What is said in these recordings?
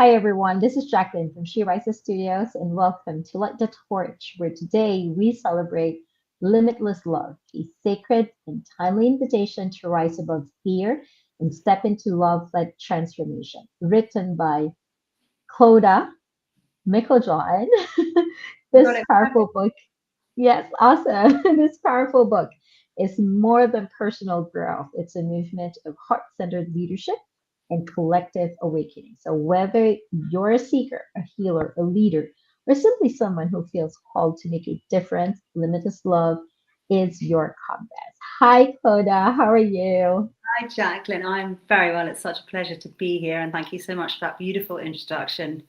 Hi everyone, this is Jacqueline from She Rises Studios, and welcome to Light the Torch, where today we celebrate limitless love, a sacred and timely invitation to rise above fear and step into love-led transformation. Written by Clodagh, Meiklejohn. You got This it. powerful book, yes, awesome. This powerful book is more than personal growth. It's a movement of heart-centered leadership and collective awakening. So whether you're a seeker, a healer, a leader, or simply someone who feels called to make a difference, limitless love is your compass. Hi, Coda. How are you? Hi, Jacqueline. I'm very well. It's such a pleasure to be here, and thank you so much for that beautiful introduction.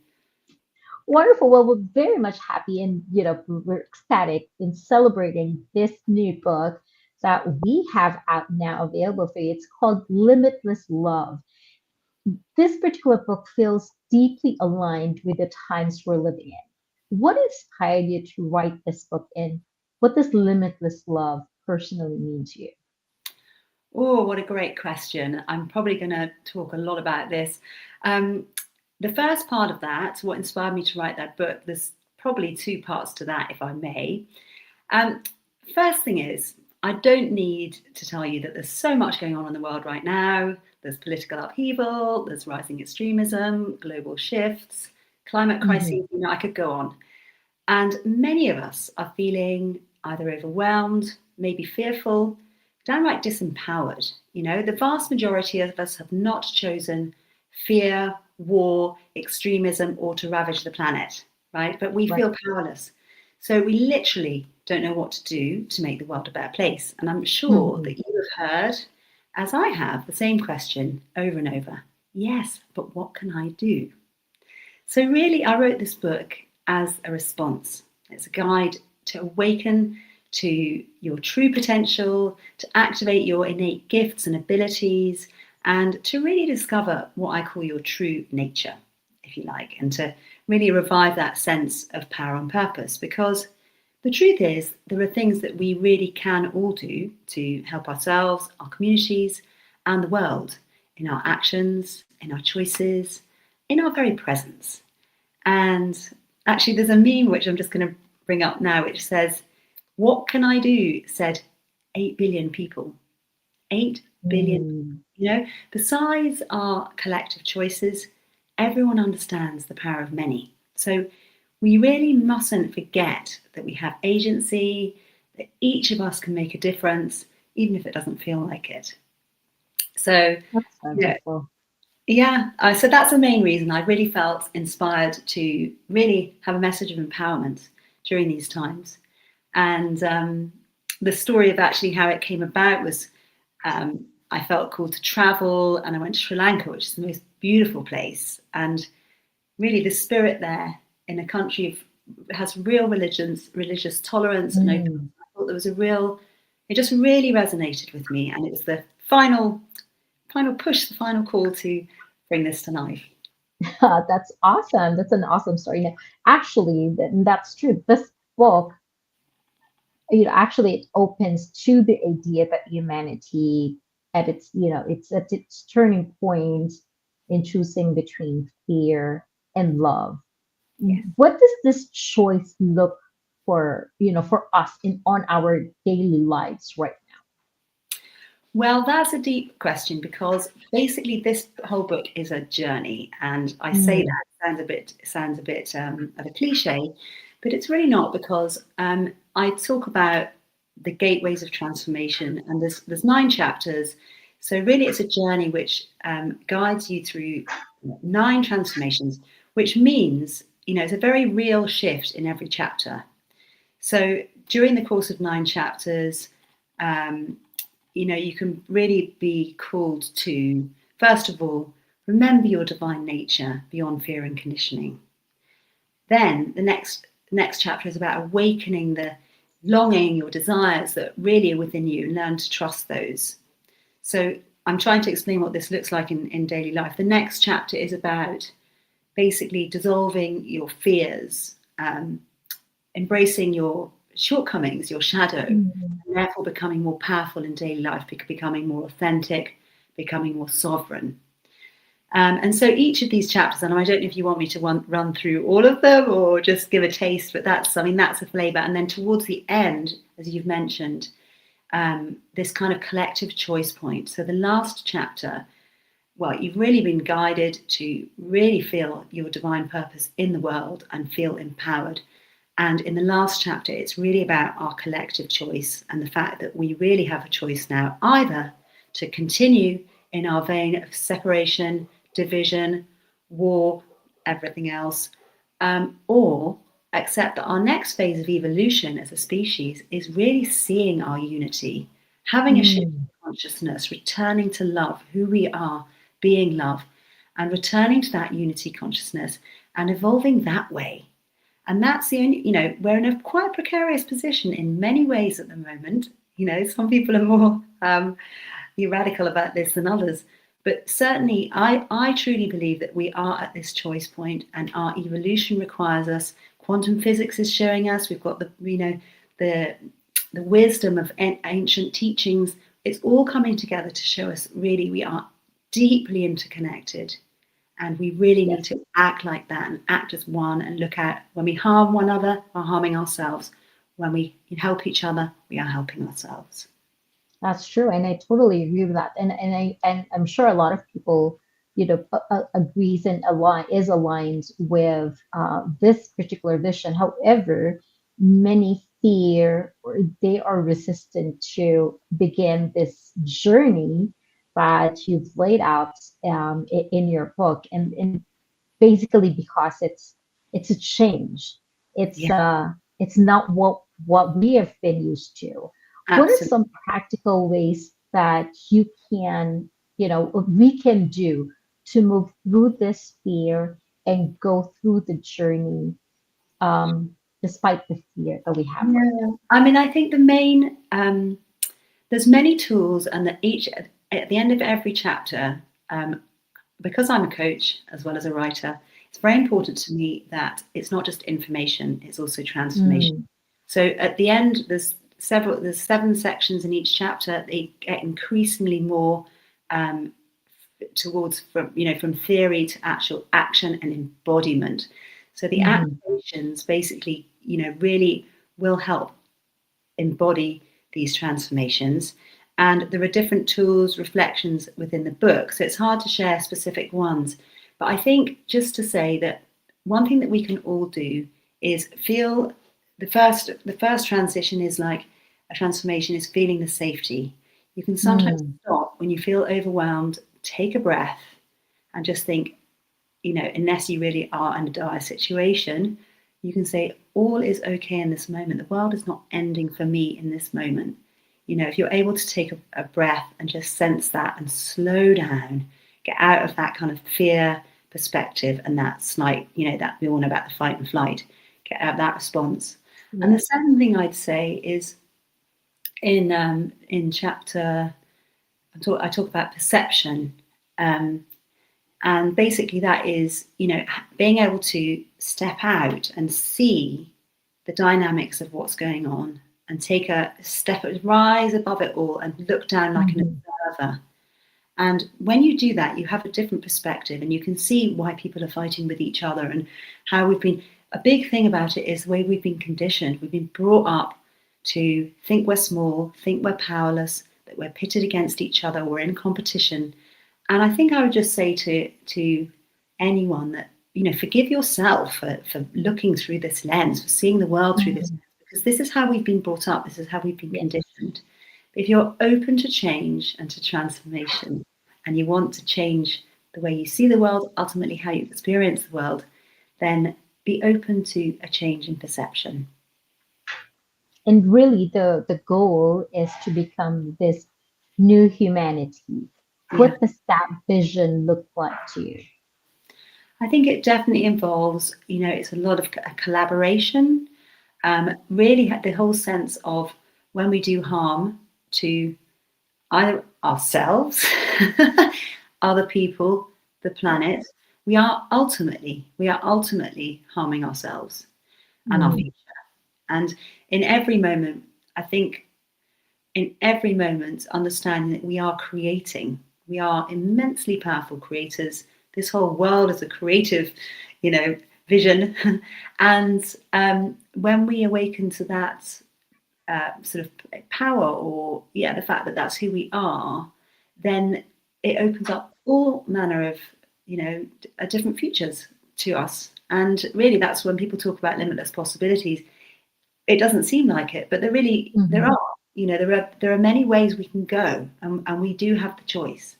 Wonderful. Well, we're very much happy and we're ecstatic in celebrating this new book that we have out now available for you. It's called Limitless Love. This particular book feels deeply aligned with the times we're living in. What inspired you to write this book, and what does limitless love personally mean to you? Oh, what a great question. I'm probably going to talk a lot about this. Um, the first part of that, what inspired me to write that book, there's probably two parts to that, if I may. Um, First thing is, I don't need to tell you that there's so much going on in the world right now. There's political upheaval, there's rising extremism, global shifts, climate crises. Mhm. I could go on. And many of us are feeling either overwhelmed, maybe fearful, downright disempowered. The vast majority of us have not chosen fear, war, extremism, or to ravage the planet, right? But we Right. feel powerless. So we literally don't know what to do to make the world a better place. And I'm sure Mhm. that you have heard, as I have, the same question over and over. Yes, but what can I do? So, really, I wrote this book as a response. It's a guide to awaken to your true potential, to activate your innate gifts and abilities, and to really discover what I call your true nature, if you like, and to really revive that sense of power and purpose. Because the truth is, there are things that we really can all do to help ourselves, our communities, and the world in our actions, in our choices, in our very presence. And actually, there's a meme which I'm just going to bring up now, which says, "What can I do?" said 8 billion people. 8 billion. Mm. Besides our collective choices, everyone understands the power of many. So we really mustn't forget that we have agency, that each of us can make a difference, even if it doesn't feel like it. So, That's yeah, wonderful. so that's the main reason I really felt inspired to really have a message of empowerment during these times. And the story of actually how it came about was I felt called to travel, and I went to Sri Lanka, which is the most beautiful place. And really, the spirit there in a country has real religious tolerance and openness. Mm. I thought there was it just really resonated with me, and it was the final push, the final call to bring this to life. That's awesome. That's an awesome story. Now, actually, that's true. This book, actually it opens to the idea that humanity at its, it's at its turning point in choosing between fear and love. Yes. What does this choice look for us in on our daily lives right Well, that's a deep question because basically this whole book is a journey, and I now? say Mm, that sounds a bit of a cliche, but it's really not because I talk about the gateways of transformation, and there's 9 chapters. So really, it's a journey which guides you through 9 transformations, which means it's a very real shift in every chapter. So during the course of 9 chapters, um, you can really be called to, first of all, remember your divine nature beyond fear and conditioning. Then the next chapter is about awakening the longing, your desires that really are within you, and learn to trust those. So I'm trying to explain what this looks like in daily life. The next chapter is about basically dissolving your fears, embracing your shortcomings, your shadow, mm, and therefore becoming more powerful in daily life, becoming more authentic, becoming more sovereign. And so each of these chapters, and I don't know if you want me to run through all of them or just give a taste, but that's a flavour. And then towards the end, as you've mentioned, this kind of collective choice point. So the last chapter, well, you've really been guided to really feel your divine purpose in the world and feel empowered. And in the last chapter, it's really about our collective choice and the fact that we really have a choice now, either to continue in our vein of separation, division, war, everything else, or accept that our next phase of evolution as a species is really seeing our unity, having a shift in Mm. consciousness, returning to love, who we are, being love, and returning to that unity consciousness and evolving that way. And that's the only, we're in a quite precarious position in many ways at the moment. Some people are more radical about this than others. But certainly, I truly believe that we are at this choice point, and our evolution requires us. Quantum physics is showing us we've got the wisdom of ancient teachings. It's all coming together to show us really we are deeply interconnected, and we really need Yes. to act like that and act as one and look at when we harm one another, we're harming ourselves. When we help each other, we are helping ourselves. That's true, and I totally agree with that. And I'm sure a lot of people, agrees and aligned with this particular vision. However, many fear or they are resistant to begin this journey that you've laid out in your book, and basically because it's a change. Yeah, It's not what we have been used to. What are absolutely. some practical ways that you can, we can do to move through this fear and go through the journey, despite the fear that we have right Yeah, I mean, I think the main there's many tools, and that each at the end of every chapter, because I'm a coach as well as a writer, it's very important to me that it's not just information; it's also transformation. now? So at the end, there's 7 sections in each chapter. They get increasingly more um, towards from theory to actual action and embodiment. So the Mm-hmm. activations basically really will help embody these transformations. And there are different tools, reflections within the book. So it's hard to share specific ones. But I think just to say that one thing that we can all do is feel the first transition is like a transformation is feeling the safety. You can sometimes Mm. stop when you feel overwhelmed, take a breath and just think, unless you really are in a dire situation, you can say, all is okay in this moment. The world is not ending for me in this moment. If you're able to take a breath and just sense that and slow down, get out of that kind of fear perspective and that slight, that we all know about the fight and flight, get out of that response. And the Yes. second thing I'd say is in chapter, I talk about perception. Um, and basically, that is, being able to step out and see the dynamics of what's going on and take a step, rise above it all and look down like an Mm-hmm. observer. And when you do that, you have a different perspective and you can see why people are fighting with each other and how we've been. A big thing about it is the way we've been conditioned. We've been brought up to think we're small, think we're powerless, that we're pitted against each other, we're in competition. And I think I would just say to anyone that, forgive yourself for looking through this lens, for seeing the world through this Mm-hmm. lens, because this is how we've been brought up, this is how we've been Yes. conditioned. But if you're open to change and to transformation, and you want to change the way you see the world, ultimately how you experience the world, then be open to a change in perception. And really, the goal is to become this new humanity. Yeah. What does that vision look like to you? I think it definitely involves, it's a lot of a collaboration. Really, the whole sense of when we do harm to either ourselves, other people, the planet, we are ultimately harming ourselves and our Mm. future. And in every moment, I think in every moment, understanding that we are creating, we are immensely powerful creators. this whole world as a creative, you know, vision. And when we awaken to that sort of power, or yeah, the fact that that's who we are, then it opens up all manner of, you know, different futures to us. And really, that's when people talk about limitless possibilities. It doesn't seem like it, but there Mhm. are. You know, there are many ways we can go, and we do have the choice.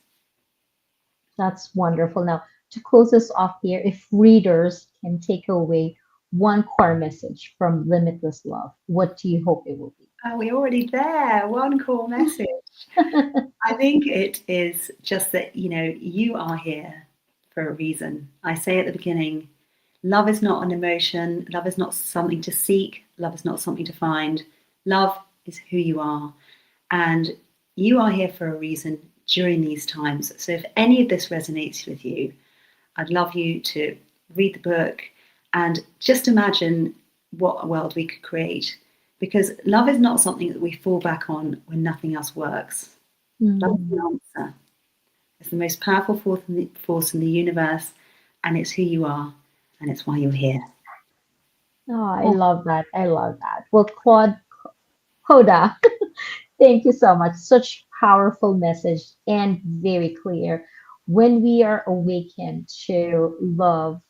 That's wonderful. Now, to close us off here, if readers can take away one core message from Limitless Love, what do you hope it will be? Are we already there? One core message. I think it is just that, you know, you are here for a reason. I say at the beginning, love is not an emotion, love is not something to seek, love is not something to find. Love is who you are. And you are here for a reason during these times. So if any of this resonates with you, I'd love you to read the book and just imagine what a world we could create. Because love is not something that we fall back on when nothing else works. Love is Mm. the answer. It's the most powerful force in the universe, and it's who you are, and it's why you're here. Oh, I love that. I love that. Well, Coda, thank you so much. Such powerful message and very clear. When we are awakened to love,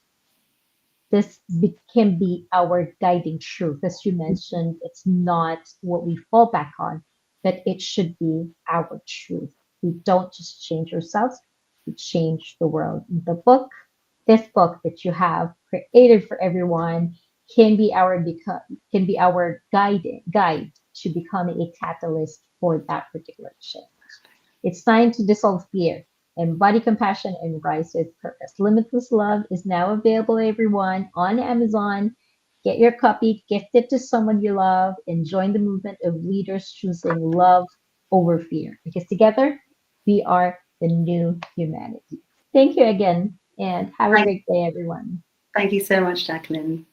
can be our guiding truth. As you mentioned, it's not what we fall back on, but it should be our truth. We don't just change ourselves, we change the world. This book that you have created for everyone can be our guide to becoming a catalyst for that particular shift. It's time to dissolve fear, embody compassion, and rise with purpose. Limitless Love is now available, everyone, on Amazon. Get your copy, gift it to someone you love, and join the movement of leaders choosing love over fear. Because together, we are the new humanity. Thank you again, and have a Thank, great day, everyone. thank you so much, Jacqueline.